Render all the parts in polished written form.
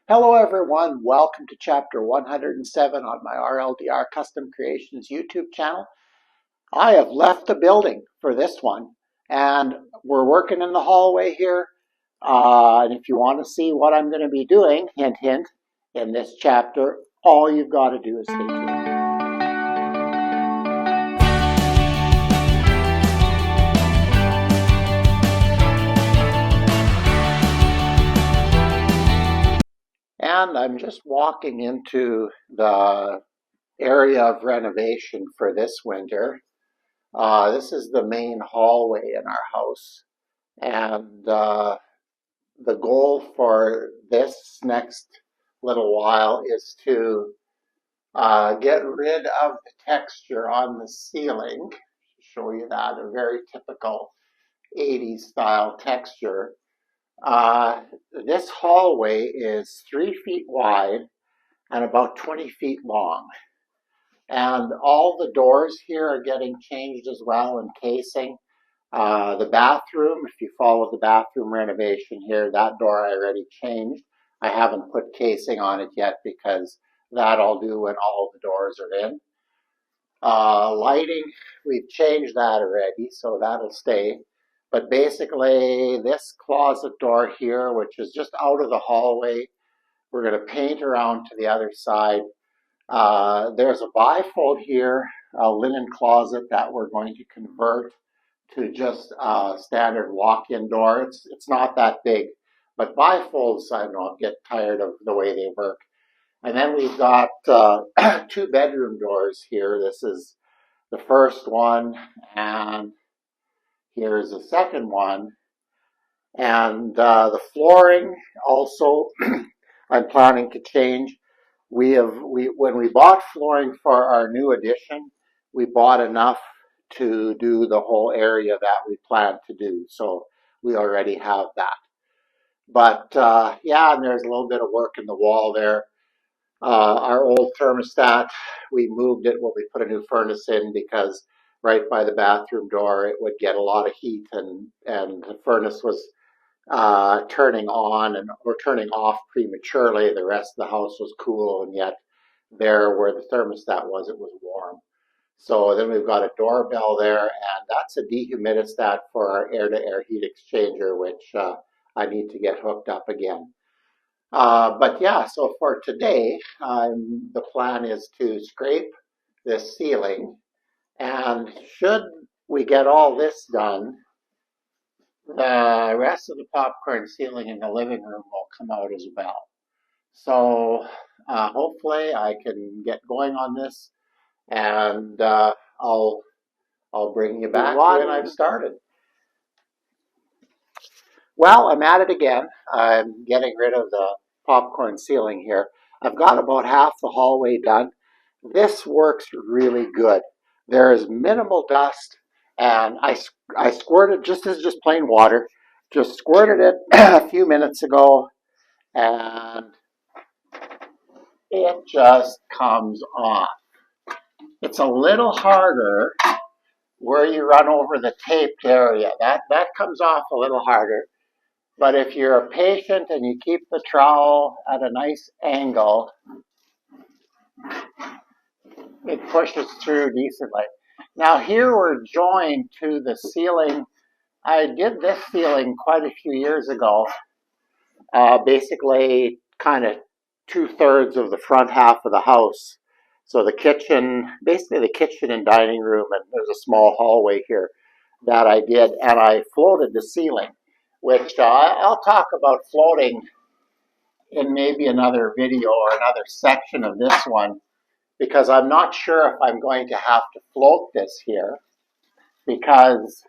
Hello everyone, welcome to chapter 107 on my RLDR Custom Creations YouTube channel. I have left the building for this one and we're working in the hallway here. And if you want to see what I'm going to be doing, hint hint, in this chapter, all you've got to do is stay tuned. And I'm just walking into the area of renovation for this winter. This is the main hallway in our house, and the goal for this next little while is to get rid of the texture on the ceiling. Show you that, a very typical 80s style texture. This hallway is 3 feet wide and about 20 feet long. And all the doors here are getting changed as well in casing. The bathroom, if you follow the bathroom renovation here, that door I already changed. I haven't put casing on it yet because that I'll do when all the doors are in. Lighting, we've changed that already, so that'll stay. But basically, this closet door here, which is just out of the hallway, we're going to paint around to the other side. There's a bifold here, a linen closet that we're going to convert to just a standard walk-in door. It's not that big, but bifolds, I don't know, get tired of the way they work. And then we've got 2 bedroom doors here. This is the first one, and here's the second one. And the flooring also I'm planning to change. When we bought flooring for our new addition, we bought enough to do the whole area that we planned to do. So we already have that. But yeah, and there's a little bit of work in the wall there. Our old thermostat, we moved it when we put a new furnace in because right by the bathroom door it would get a lot of heat, and the furnace was turning on or turning off prematurely. The rest of the house was cool, and yet there where the thermostat was, it was warm. So then we've got a doorbell there, and that's a dehumidistat for our air-to-air heat exchanger, which I need to get hooked up again. But yeah, so for today, the plan is to scrape this ceiling, and should we get all this done, the rest of the popcorn ceiling in the living room will come out as well. So hopefully I can get going on this, and I'll bring you back when I've started. Well, I'm at it again. I'm getting rid of the popcorn ceiling here. I've got about half the hallway done. This works really good. There is minimal dust, and I squirted, just plain water, just squirted it a few minutes ago, and it just comes off. It's a little harder where you run over the taped area. That comes off a little harder. But if you're patient and you keep the trowel at a nice angle, it pushes through decently. Now here we're joined to the ceiling. I did this ceiling quite a few years ago. Basically kind of 2/3 of the front half of the house. So the kitchen, basically the kitchen and dining room, and there's a small hallway here that I did, and I floated the ceiling, which I'll talk about floating in maybe another video or another section of this one, because I'm not sure if I'm going to have to float this here, because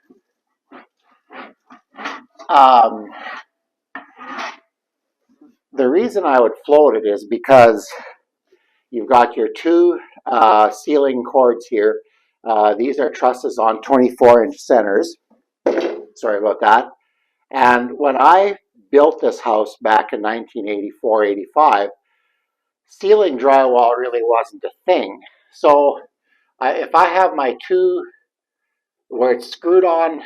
the reason I would float it is because you've got your 2 ceiling cords here. These are trusses on 24-inch centers. Sorry about that. And when I built this house back in 1984-85, ceiling drywall really wasn't a thing. So if I have my 2 where it's screwed on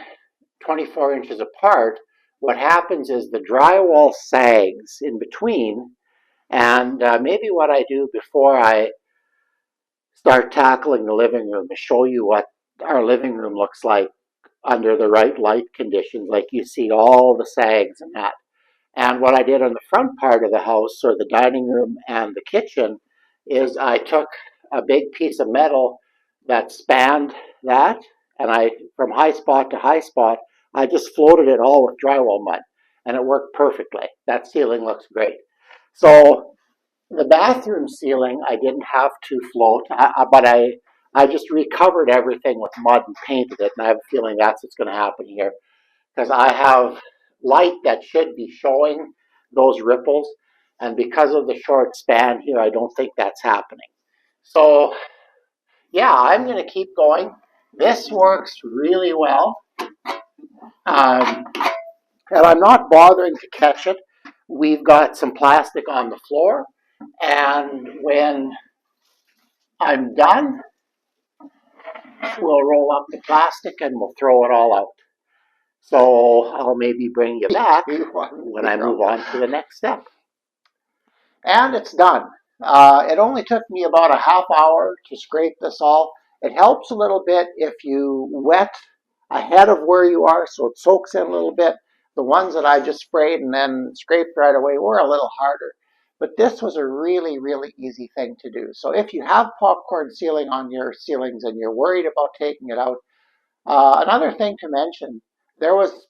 24 inches apart, what happens is the drywall sags in between, And maybe what I do before I start tackling the living room is show you what our living room looks like under the right light conditions. Like you see all the sags and that. And what I did on the front part of the house, or the dining room and the kitchen, is I took a big piece of metal that spanned that, and from high spot to high spot, I just floated it all with drywall mud, and it worked perfectly. That ceiling looks great. So the bathroom ceiling, I didn't have to float, but I just recovered everything with mud and painted it, and I have a feeling that's what's going to happen here, because I have light that should be showing those ripples, and because of the short span here, I don't think that's happening. So yeah, I'm going to keep going. This works really well, um, and I'm not bothering to catch it. We've got some plastic on the floor, and when I'm done, we'll roll up the plastic and we'll throw it all out. So I'll maybe bring you back when I move on to the next step. And it's done. It only took me about a half hour to scrape this all. It helps a little bit if you wet ahead of where you are so it soaks in a little bit. The ones that I just sprayed and then scraped right away were a little harder. But this was a really, really easy thing to do. So if you have popcorn ceiling on your ceilings and you're worried about taking it out, another thing to mention, there was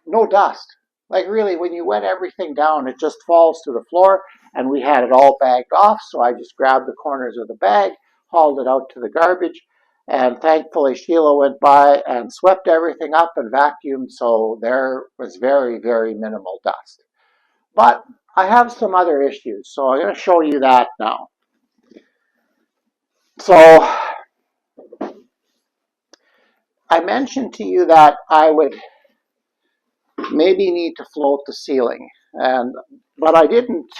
no dust. Like really, when you wet everything down, it just falls to the floor, and we had it all bagged off, so I just grabbed the corners of the bag, hauled it out to the garbage, and thankfully Sheila went by and swept everything up and vacuumed, so there was very, very minimal dust. But I have some other issues, so I'm going to show you that now. So I mentioned to you that I would maybe need to float the ceiling, but I didn't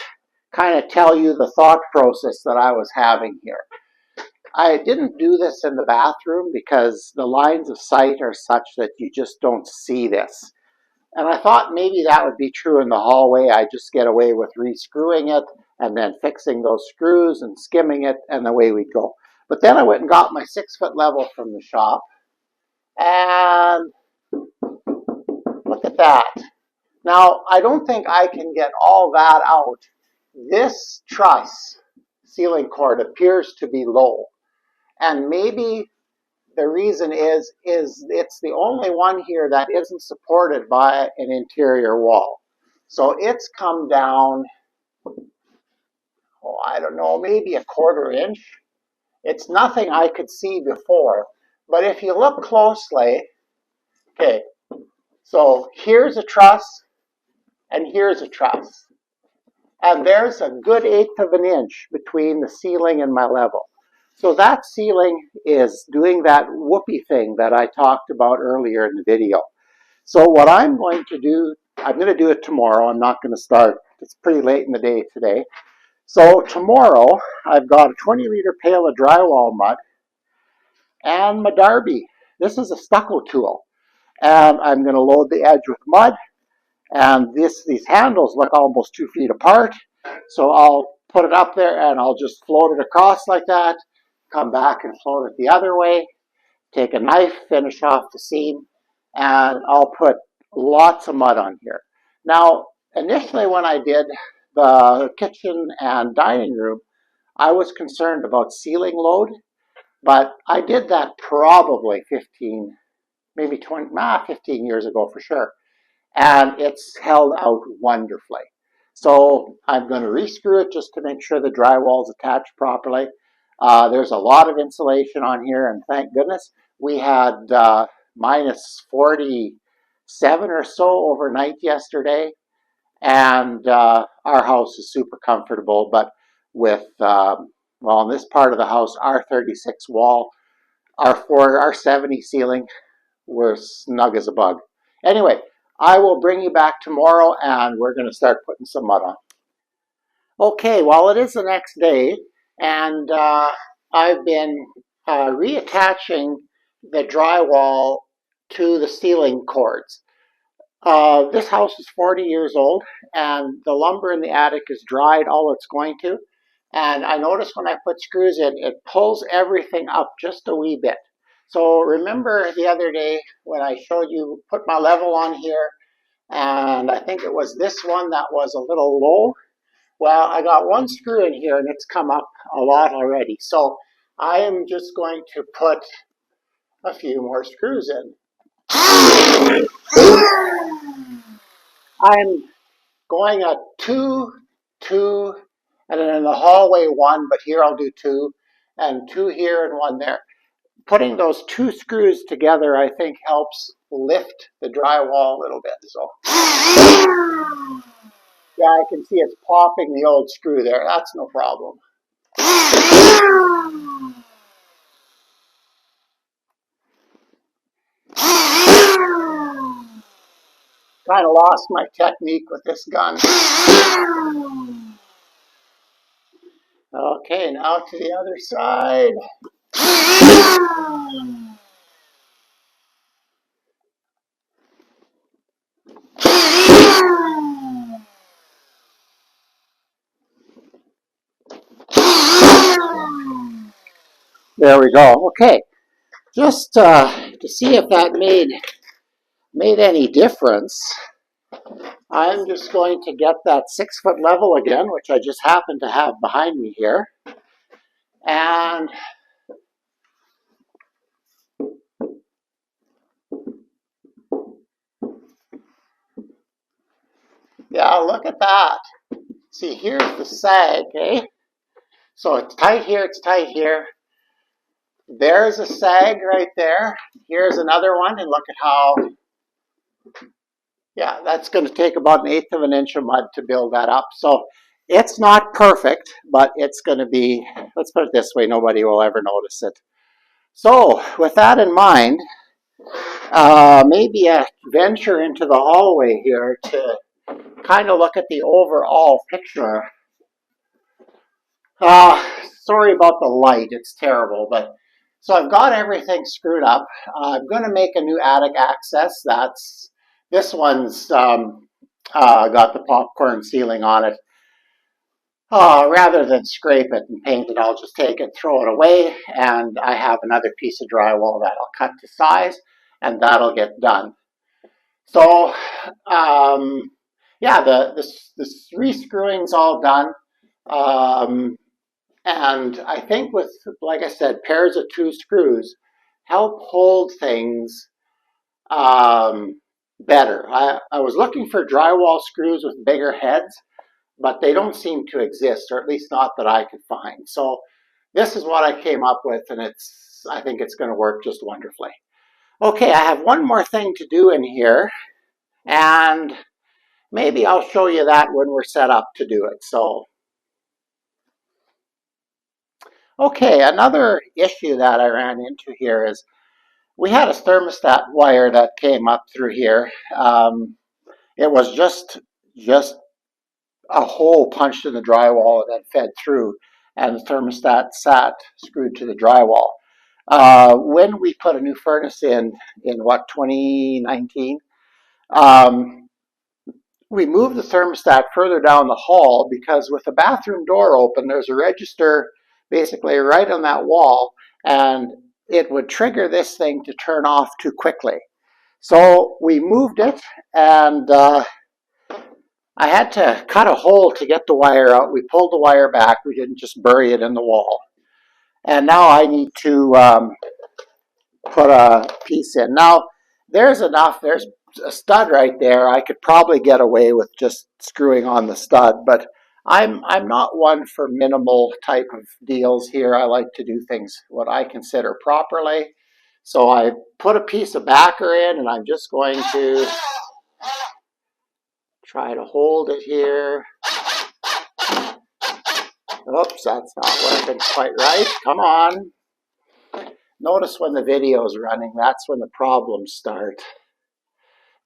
kind of tell you the thought process that I was having here. I didn't do this in the bathroom because the lines of sight are such that you just don't see this. And I thought maybe that would be true in the hallway. I just get away with rescrewing it and then fixing those screws and skimming it, and away we'd go. But then I went and got my 6-foot level from the shop, and look at that. Now, I don't think I can get all that out. This truss ceiling cord appears to be low, and maybe the reason is it's the only one here that isn't supported by an interior wall. So it's come down, oh, I don't know, maybe a 1/4 inch. It's nothing I could see before, but if you look closely, okay, so here's a truss and here's a truss. And there's a good 1/8 of an inch between the ceiling and my level. So that ceiling is doing that whoopee thing that I talked about earlier in the video. So what I'm going to do, I'm going to do it tomorrow. I'm not going to start. It's pretty late in the day today. So tomorrow, I've got a 20-liter pail of drywall mud and my Darby. This is a stucco tool. And I'm going to load the edge with mud. And these handles look almost 2 feet apart. So I'll put it up there and I'll just float it across like that, come back and float it the other way, take a knife, finish off the seam, and I'll put lots of mud on here. Now, initially when I did the kitchen and dining room, I was concerned about ceiling load, but I did that probably 15, maybe 20, 15 years ago for sure. And it's held out wonderfully. So I'm going to rescrew it just to make sure the drywall is attached properly. There's a lot of insulation on here, and thank goodness. We had minus 47 or so overnight yesterday, and our house is super comfortable, but with, well, in this part of the house, our 36 wall, our 70 ceiling, we're snug as a bug. Anyway, I will bring you back tomorrow, and we're going to start putting some mud on. Okay, well, it is the next day, and I've been reattaching the drywall to the ceiling cords. This house is 40 years old, and the lumber in the attic is dried all it's going to. And I notice when I put screws in, it pulls everything up just a wee bit. So remember the other day when I showed you, put my level on here, and I think it was this one that was a little low. Well, I got one screw in here and it's come up a lot already. So I am just going to put a few more screws in. I'm going at 2, 2, and then in the hallway 1, but here I'll do 2, and 2 here and 1 there. Putting those 2 screws together, I think, helps lift the drywall a little bit. So, yeah, I can see it's popping the old screw there. That's no problem. Kind of lost my technique with this gun. Okay, now to the other side. There we go. Okay, just to see if that made any difference, I'm just going to get that 6-foot level again, which I just happen to have behind me here. And yeah, look at that. See, here's the sag, eh? So it's tight here, it's tight here. There's a sag right there. Here's another one, and look at how, yeah, that's going to take about 1/8 of an inch of mud to build that up. So it's not perfect, but it's going to be, let's put it this way, nobody will ever notice it. So with that in mind, maybe a venture into the hallway here to kind of look at the overall picture. Sorry about the light, it's terrible, but so I've got everything screwed up. I'm going to make a new attic access. This one's got the popcorn ceiling on it. Rather than scrape it and paint it, I'll just take it, throw it away, and I have another piece of drywall that I'll cut to size, and that'll get done. So, yeah, the rescrewing's all done. And I think with, like I said, pairs of 2 screws help hold things better. I was looking for drywall screws with bigger heads, but they don't seem to exist, or at least not that I could find. So this is what I came up with, and I think it's going to work just wonderfully. Okay, I have one more thing to do in here, and maybe I'll show you that when we're set up to do it. So, okay, another issue that I ran into here is we had a thermostat wire that came up through here. It was just a hole punched in the drywall and then fed through, and the thermostat sat screwed to the drywall. When we put a new furnace in what, 2019, we moved the thermostat further down the hall because with the bathroom door open, there's a register basically right on that wall, and it would trigger this thing to turn off too quickly. So we moved it, and I had to cut a hole to get the wire out. We pulled the wire back. We didn't just bury it in the wall. And now I need to put a piece in. Now, there's enough. There's a stud right there. I could probably get away with just screwing on the stud, but I'm not one for minimal type of deals here. I like to do things what I consider properly. So I put a piece of backer in, and I'm just going to try to hold it here. Oops, that's not working quite right. Come on. Notice when the video is running, that's when the problems start.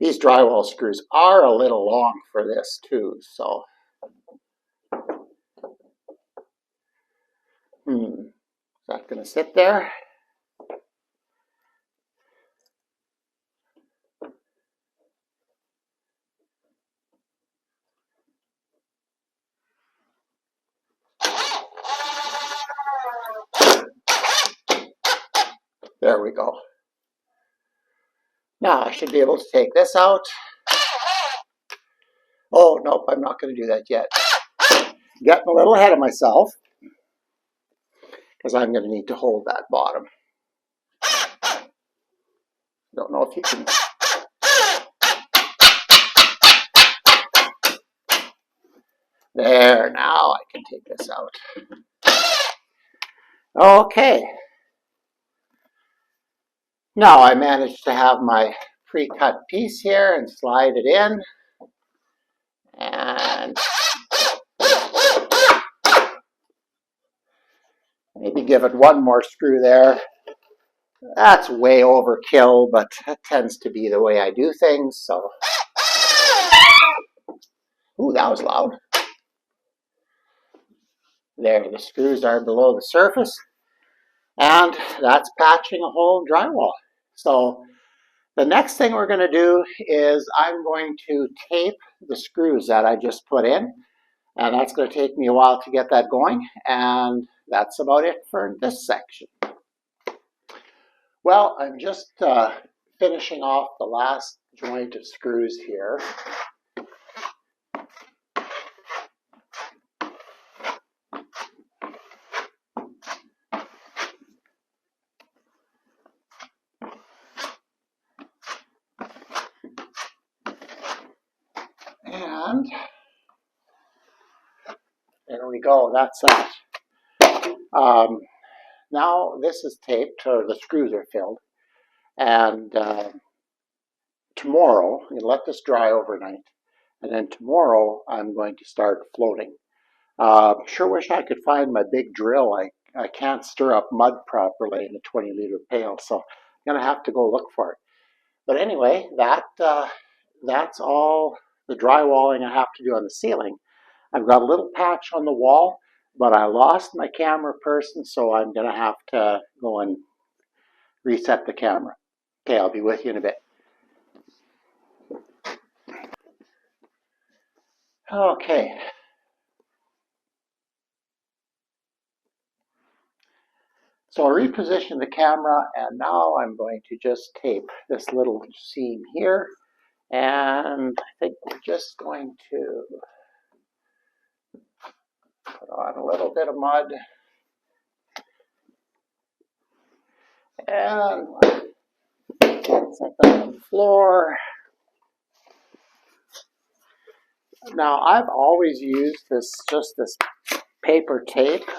These drywall screws are a little long for this too, so. Is that going to sit there? There we go. Now I should be able to take this out. Oh, nope, I'm not going to do that yet. Getting a little ahead of myself because I'm going to need to hold that bottom. Don't know if you can. There, now I can take this out. Okay. Now I managed to have my pre-cut piece here and slide it in. And maybe give it one more screw there. That's way overkill, but that tends to be the way I do things, so. Ooh, that was loud. There, the screws are below the surface. And that's patching a hole in drywall. So the next thing we're going to do is I'm going to tape the screws that I just put in. And that's going to take me a while to get that going. And that's about it for this section. Well, I'm just finishing off the last joint of screws here. And there we go, that's that. Now this is taped, or the screws are filled. And tomorrow, I'm going to let this dry overnight. And then tomorrow, I'm going to start floating. Sure wish I could find my big drill. I can't stir up mud properly in a 20-liter pail, so I'm going to have to go look for it. But anyway, that's all the drywalling I have to do on the ceiling. I've got a little patch on the wall, but I lost my camera person, so I'm going to have to go and reset the camera. Okay, I'll be with you in a bit. Okay. So I repositioned the camera, and now I'm going to just tape this little seam here. And I think we're just going to put on a little bit of mud. And set that on the floor. Now, I've always used just this paper tape.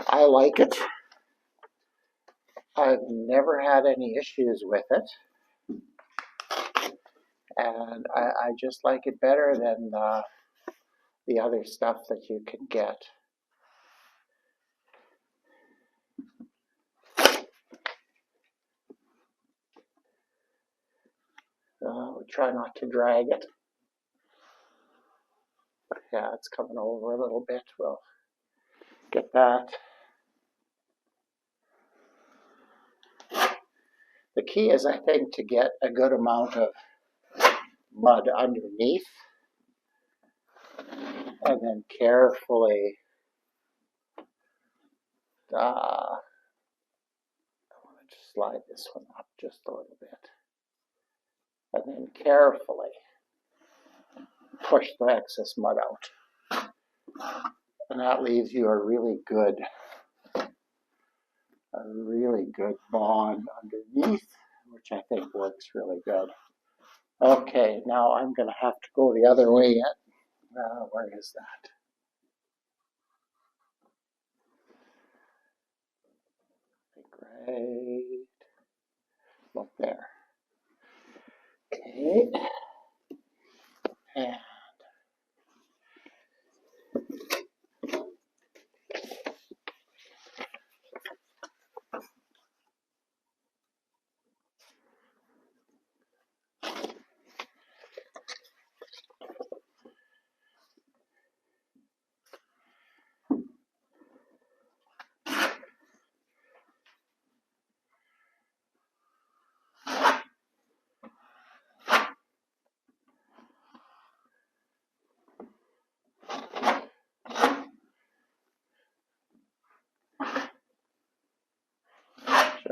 I like it. I've never had any issues with it. And I just like it better than the other stuff that you can get. We'll try not to drag it. Yeah, it's coming over a little bit. We'll get that. The key is, I think, to get a good amount of mud underneath and then carefully I want to just slide this one up just a little bit and then carefully push the excess mud out. And that leaves you a really good bond underneath, which I think works really good. Okay, now I'm going to have to go the other way yet. Where is that? Right up there. Okay. And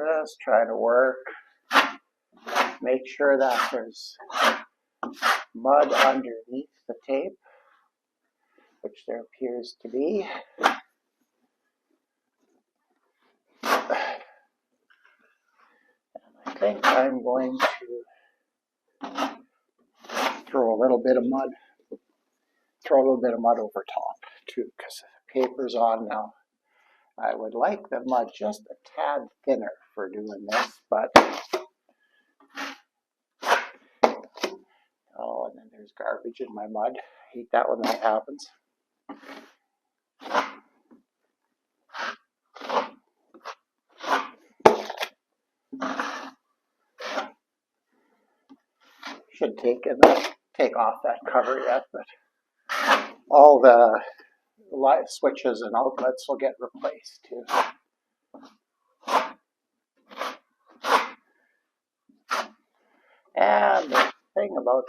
Just try to work. Make sure that there's mud underneath the tape, which there appears to be. And I think I'm going to throw a little bit of mud over top too, because the paper's on now. I would like the mud just a tad thinner for doing this, but oh, and then there's garbage in my mud. I hate that when that happens. Should take off that cover yet, but all the light switches and outlets will get replaced too. And the thing about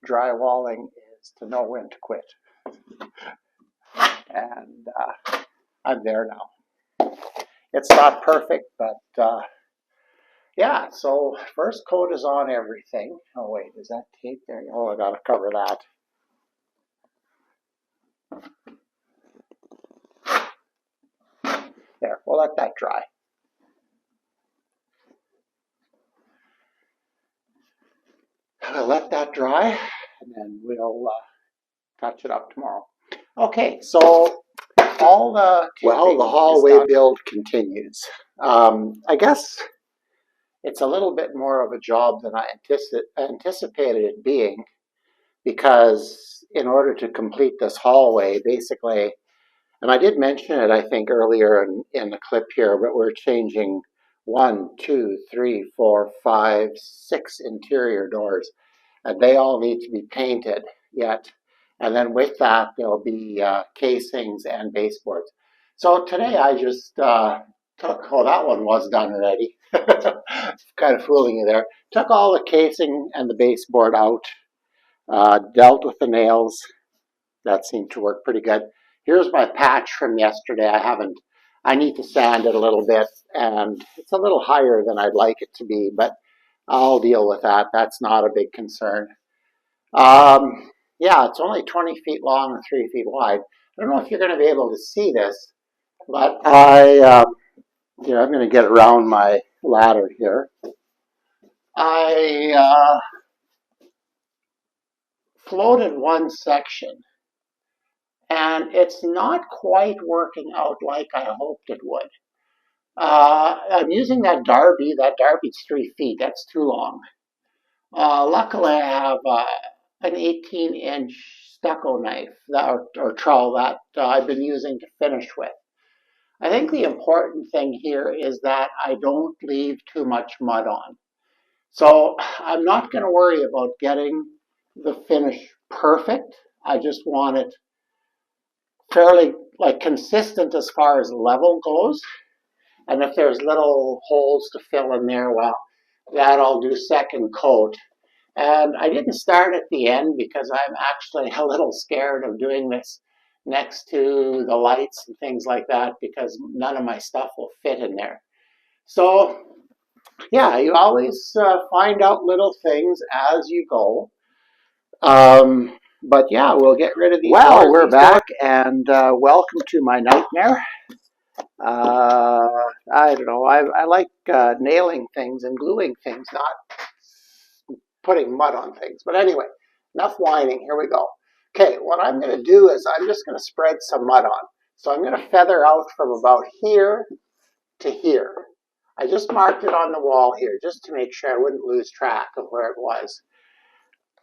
drywalling is to know when to quit. And I'm there now. It's not perfect, but yeah, so first coat is on everything. Oh wait, is that tape there? Oh, I gotta cover that. There, we'll let that dry. I'll let that dry, and then we'll touch it up tomorrow. Okay, so all the hallway build continues. I guess it's a little bit more of a job than I anticipated it being, because in order to complete this hallway, basically, and I did mention it, I think, earlier in the clip here, but we're changing 1, 2, 3, 4, 5, 6 interior doors, and they all need to be painted yet. And then with that, there'll be casings and baseboards. So today I just oh, that one was done already. Kind of fooling you there. Took all the casing and the baseboard out, dealt with the nails. That seemed to work pretty good. Here's my patch from yesterday. I need to sand it a little bit, and it's a little higher than I'd like it to be, but I'll deal with that. That's not a big concern. Yeah, it's only 20 feet long and 3 feet wide. I don't know if you're going to be able to see this, but I'm going to get around my ladder here. I floated one section, and it's not quite working out like I hoped it would. I'm using that Darby. That Darby's 3 feet. That's too long. Luckily, I have an 18-inch stucco knife or trowel that I've been using to finish with. I think the important thing here is that I don't leave too much mud on. So I'm not going to worry about getting the finish perfect. I just want it fairly consistent as far as level goes. And if there's little holes to fill in there, well, that I'll do second coat. And I didn't start at the end because I'm actually a little scared of doing this next to the lights and things like that, because none of my stuff will fit in there. So yeah, you always find out little things as you go. But yeah, we'll get rid of these. Well, we're back, and welcome to my nightmare. I don't know, I like nailing things and gluing things, not putting mud on things. But anyway, enough whining, here we go. Okay, what I'm going to do is I'm just going to spread some mud on. So I'm going to feather out from about here to here. I just marked it on the wall here just to make sure I wouldn't lose track of where it was.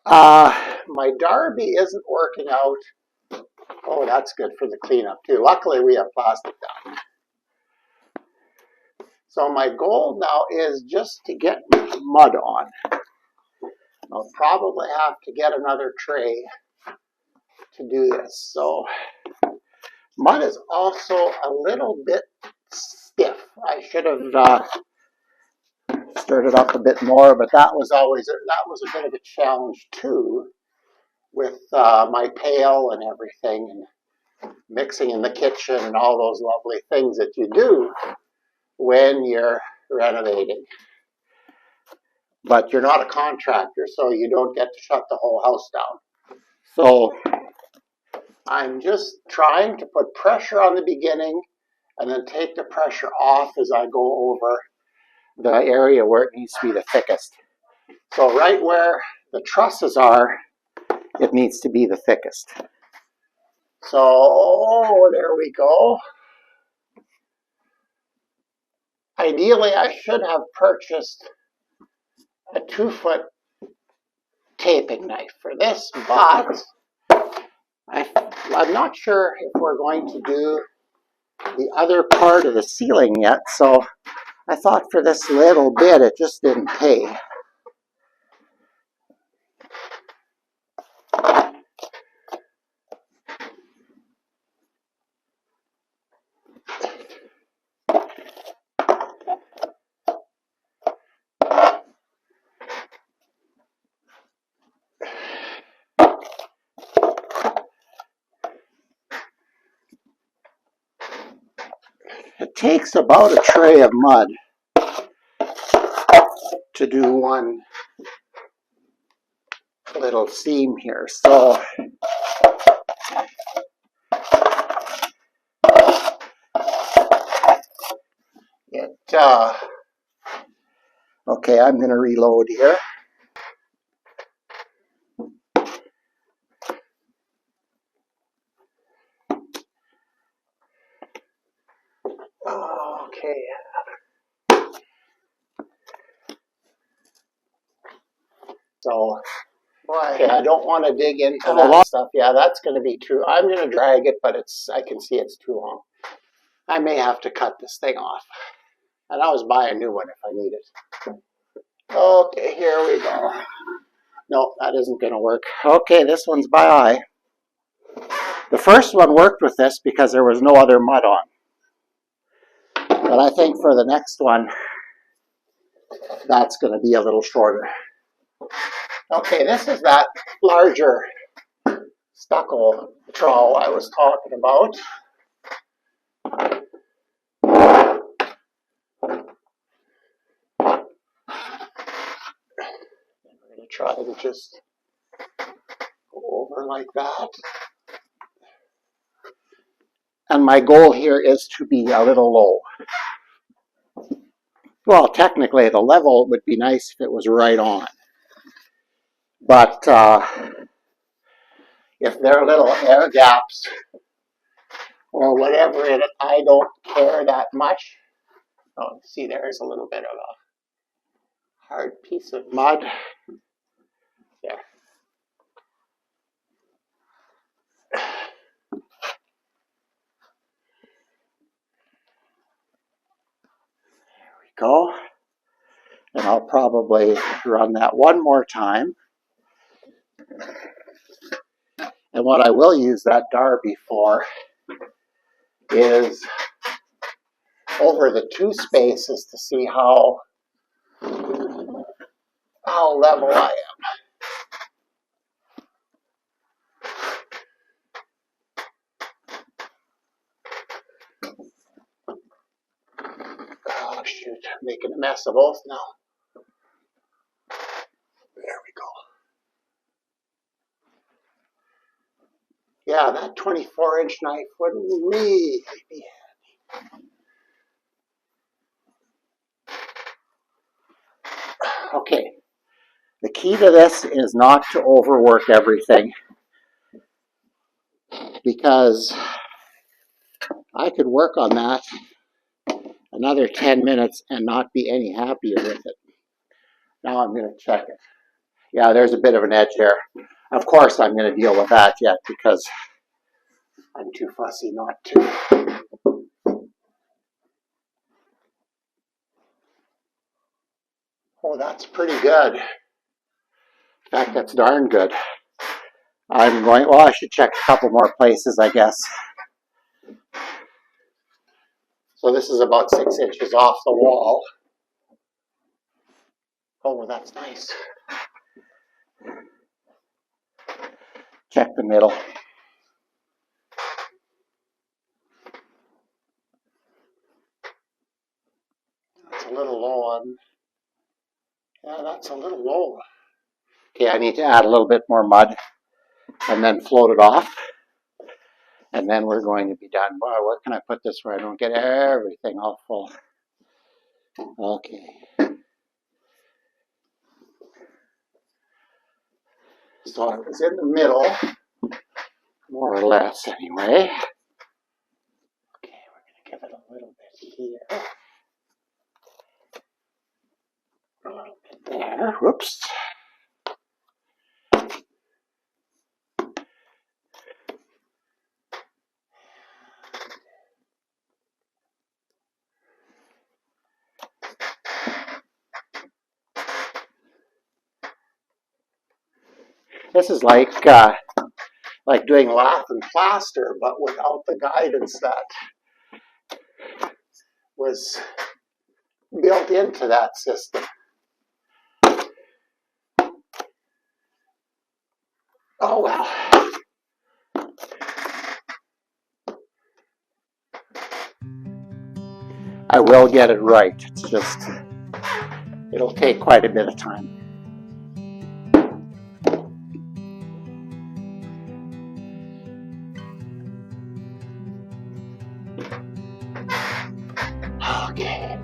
My Darby isn't working out. Oh, that's good for the cleanup too. Luckily, we have plastic down. So my goal now is just to get mud on. I'll probably have to get another tray to do this. So mud is also a little bit stiff. I should have stirred it up a bit more, but that was a bit of a challenge too, with my pail and everything, and mixing in the kitchen and all those lovely things that you do when you're renovating. But you're not a contractor, so you don't get to shut the whole house down. So I'm just trying to put pressure on the beginning and then take the pressure off as I go over the area where it needs to be the thickest. So right where the trusses are, it needs to be the thickest. So there we go. Ideally, I should have purchased a 2-foot taping knife for this, but I'm not sure if we're going to do the other part of the ceiling yet, so I thought for this little bit it just didn't pay. It takes about a tray of mud to do one little seam here, so okay, I'm going to reload here. Okay. So, okay, I don't want to dig into that stuff. Yeah, that's going to be too. I'm going to drag it, but I can see it's too long. I may have to cut this thing off. And I was buy a new one if I need it. Okay, here we go. No, that isn't going to work. Okay, this one's by eye. The first one worked with this because there was no other mud on. But I think for the next one, that's going to be a little shorter. Okay, this is that larger stucco trowel I was talking about. I'm going to try to just go over like that. And my goal here is to be a little low. Well, technically the level would be nice if it was right on. But if there are little air gaps or whatever in it, I don't care that much. Oh, see, there's a little bit of a hard piece of mud. There. There we go. And I'll probably run that one more time. And what I will use that Darby for is over the two spaces to see how level I am. Oh shoot, I'm making a mess of both now. There we go. Yeah, that 24-inch knife would really be handy. Okay, the key to this is not to overwork everything, because I could work on that another 10 minutes and not be any happier with it. Now I'm going to check it. Yeah, there's a bit of an edge there. Of course I'm going to deal with that yet because I'm too fussy not to. Oh, that's pretty good. In fact, that's darn good. Well, I should check a couple more places, I guess. So this is about 6 inches off the wall. Oh, well, that's nice. Check the middle. That's a little low on. Yeah, that's a little low. Okay, I need to add a little bit more mud and then float it off. And then we're going to be done. Boy, where can I put this where I don't get everything all full? Okay. So I was in the middle, more or less anyway. Okay, we're going to give it a little bit here. A little bit there. Whoops. This is like doing lath and plaster, but without the guidance that was built into that system. Oh well. I will get it right. It's just, it'll take quite a bit of time. Okay.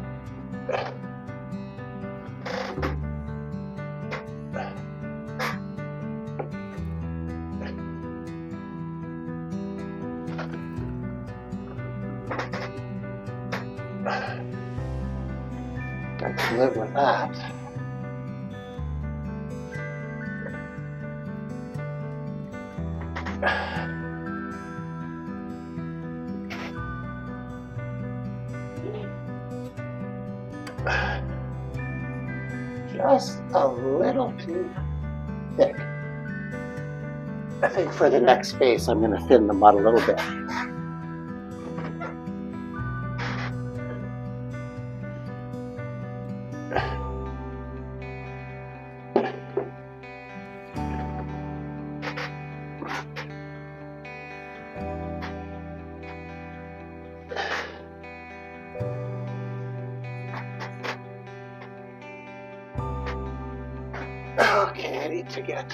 I can live with that. Just a little too thick. I think for the next space I'm going to thin the mud a little bit. Okay, I need to get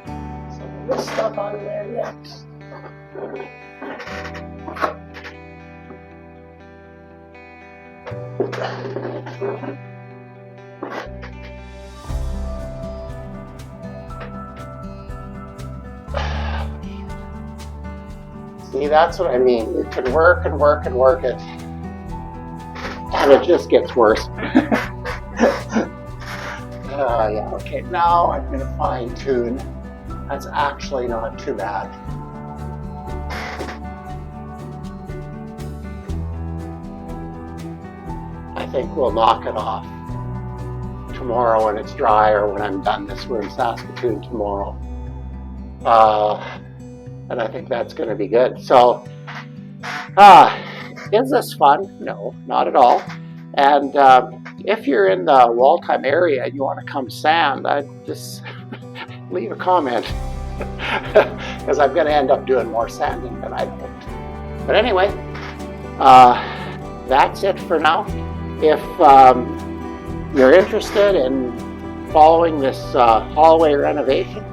some of this stuff out of there yet. See, that's what I mean. You can work and work and work it, and it just gets worse. Yeah, okay, now I'm going to fine tune. That's actually not too bad. I think we'll knock it off tomorrow when it's dry, or when I'm done this. We're in Saskatoon tomorrow. And I think that's going to be good. So, is this fun? No, not at all. And if you're in the Waltham area and you want to come sand, I'd just leave a comment, because I'm going to end up doing more sanding than I hoped. But anyway, that's it for now. If you're interested in following this hallway renovation,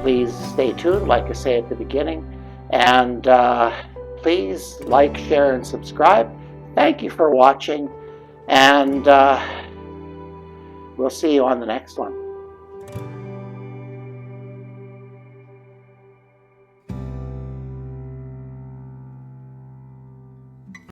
please stay tuned, like I say at the beginning. And please like, share, and subscribe. Thank you for watching. And we'll see you on the next one.